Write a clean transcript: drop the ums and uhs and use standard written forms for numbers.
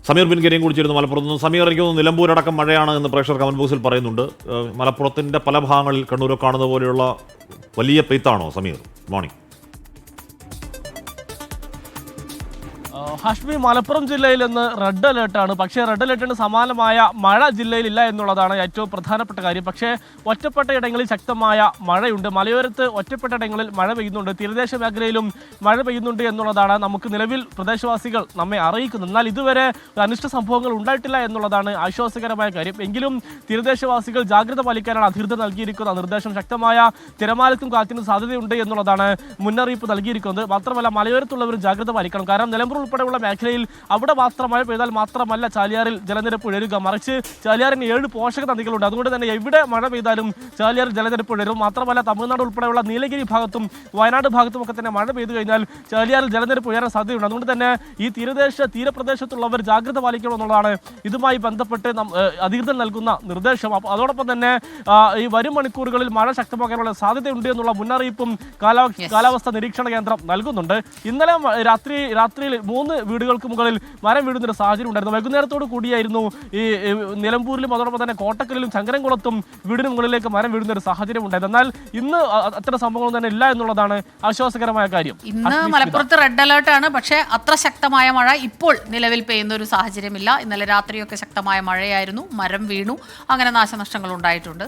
സമീർ ബിൻകരിയും കൂടി ചേരുന്നു മലപ്പുറത്ത് നിന്ന്. സമീർ, എനിക്ക് തോന്നുന്നു നിലമ്പൂരടക്കം മഴയാണ് എന്ന് പ്രേക്ഷകർ കമന്റ് ബോക്സിൽ പറയുന്നുണ്ട്. മലപ്പുറത്തിൻ്റെ പല ഭാഗങ്ങളിൽ കണ്ണൂരൊക്കെ കാണുന്ന പോലെയുള്ള വലിയ പെയ്ത്താണോ സമീർ? മോർണിംഗ്. ഹാഷ്മി, മലപ്പുറം ജില്ലയിൽ ഇന്ന് റെഡ് അലേർട്ടാണ്. പക്ഷേ റെഡ് അലേർട്ടിന് സമാനമായ മഴ ജില്ലയിലില്ല എന്നുള്ളതാണ് ഏറ്റവും പ്രധാനപ്പെട്ട കാര്യം. പക്ഷേ ഒറ്റപ്പെട്ട ഇടങ്ങളിൽ ശക്തമായ മഴയുണ്ട്. മലയോരത്ത് ഒറ്റപ്പെട്ട ഇടങ്ങളിൽ മഴ പെയ്യുന്നുണ്ട്. തീരദേശ മേഖലയിലും മഴ പെയ്യുന്നുണ്ട് എന്നുള്ളതാണ് നമുക്ക് നിലവിൽ പ്രദേശവാസികൾ നമ്മെ അറിയിക്കുന്നത്. എന്നാൽ ഇതുവരെ അനിഷ്ട സംഭവങ്ങൾ ഉണ്ടായിട്ടില്ല എന്നുള്ളതാണ് ആശ്വാസകരമായ കാര്യം. എങ്കിലും തീരദേശവാസികൾ ജാഗ്രത പാലിക്കാനാണ് അധികൃതർ നൽകിയിരിക്കുന്ന നിർദ്ദേശം. ശക്തമായ തിരമാലക്കും കാറ്റിനും സാധ്യതയുണ്ട് എന്നുള്ളതാണ് മുന്നറിയിപ്പ് നൽകിയിരിക്കുന്നത്. മാത്രമല്ല മലയോരത്തുള്ളവർ ജാഗ്രത പാലിക്കണം. കാരണം നിലമ്പൂർ ഉൾപ്പെടെയുള്ള മേഖലയിൽ അവിടെ മാത്രം മഴ പെയ്താൽ മാത്രമല്ല ചാലിയാറിൽ ജലനിരപ്പ് ഉയരുക, മറിച്ച് ചാലിയാറിന് 7 പോഷക നദികളുണ്ട്. അതുകൊണ്ട് തന്നെ എവിടെ മഴ പെയ്താലും ചാലിയാറിൽ ജലനിരപ്പ് ഉയരും. മാത്രമല്ല തമിഴ്നാട് ഉൾപ്പെടെയുള്ള നീലഗിരി ഭാഗത്തും വയനാട് ഭാഗത്തും ഒക്കെ തന്നെ മഴ പെയ്തു കഴിഞ്ഞാൽ ചാലിയാറിൽ ജലനിരപ്പ് ഉയരാൻ സാധ്യതയുണ്ട്. അതുകൊണ്ട് തന്നെ ഈ തീരപ്രദേശത്തുള്ളവർ ജാഗ്രത പാലിക്കണമെന്നുള്ളതാണ് ഇതുമായി ബന്ധപ്പെട്ട് അധികൃതർ നൽകുന്ന നിർദ്ദേശം. അതോടൊപ്പം തന്നെ ഈ വരും മണിക്കൂറുകളിൽ മഴ ശക്തമാകാനുള്ള സാധ്യതയുണ്ട് എന്നുള്ള മുന്നറിയിപ്പും കാലാവസ്ഥാ നിരീക്ഷണ കേന്ദ്രം നൽകുന്നുണ്ട്. ഇന്നലെ രാത്രിയിൽ 3 വീടുകൾക്ക് മുകളിൽ മരം വീഴുന്നൊരു സാഹചര്യം ഉണ്ടായിരുന്നു. വൈകുന്നേരത്തോട് കൂടിയായിരുന്നു ഈ നിലമ്പൂരിലും അതോടൊപ്പം തന്നെ കോട്ടക്കലിലും ചങ്കരംകുളത്തും വീടിന് മുകളിലേക്ക് മരം വീഴുന്ന ഒരു സാഹചര്യം ഉണ്ടായത്. എന്നാൽ ഇന്ന് അത്തരം സംഭവങ്ങൾ തന്നെ ഇല്ല എന്നുള്ളതാണ് ആശ്വാസകരമായ കാര്യം. ഇന്ന് മലപ്പുറത്ത് റെഡ് അലേർട്ടാണ്. പക്ഷേ അത്ര ശക്തമായ മഴ ഇപ്പോൾ നിലവിൽ പെയ്യുന്ന ഒരു സാഹചര്യമില്ല. ഇന്നലെ രാത്രിയൊക്കെ ശക്തമായ മഴയായിരുന്നു. മരം വീണു, അങ്ങനെ നാശനഷ്ടങ്ങൾ ഉണ്ടായിട്ടുണ്ട്.